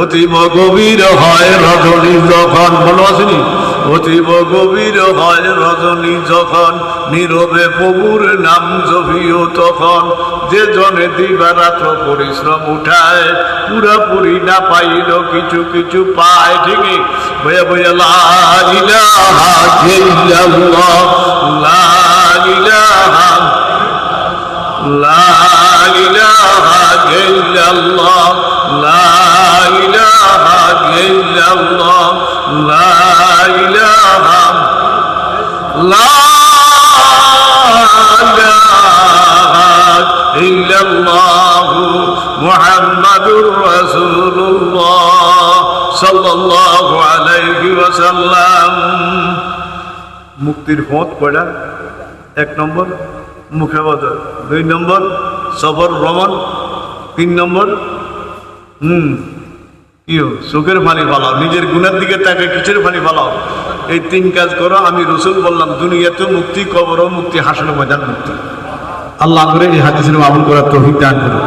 অতীব গভীর হয় রজনী যখন, বলো আসেনি, অতীব গভীর হয় রজনী যখন, নীরবে প্রভুর নাম জপিও তখন, যে জনে দিবারাত্র পরিশ্রম উঠায়, পুরাপুরি না পাইল কিছু কিছু পায়। ঠিকই বইয়া বইয়া লা ইলাহা ইল্লাল্লাহ, লা ইলাহা, লা ইলাহা ইল্লাল্লাহ, লা ইলাহা ইল্লাল্লাহ, লা ইলাহা, লা ইলাহা ইল্লাল্লাহ মুহাম্মাদুর রাসূলুল্লাহ সাল্লাল্লাহু আলাইহি ওয়াসাল্লাম। মুক্তির পথ কয়টা? 1 নম্বর মুখে বদল, 2 নম্বর সফর ভ্রমণ, 3 নম্বর চোখের পানি ফালাও, নিজের গুণের দিকে তাকে কিসের পানি ফালাও। এই 3 কাজ করো। আমি রসুল বললাম দুনিয়াতেও মুক্তি, কবরও মুক্তি, হাসর ময়দান মুক্তি। আল্লাহ করে এই হাদিসের আমল করার তৌফিক দান করুন।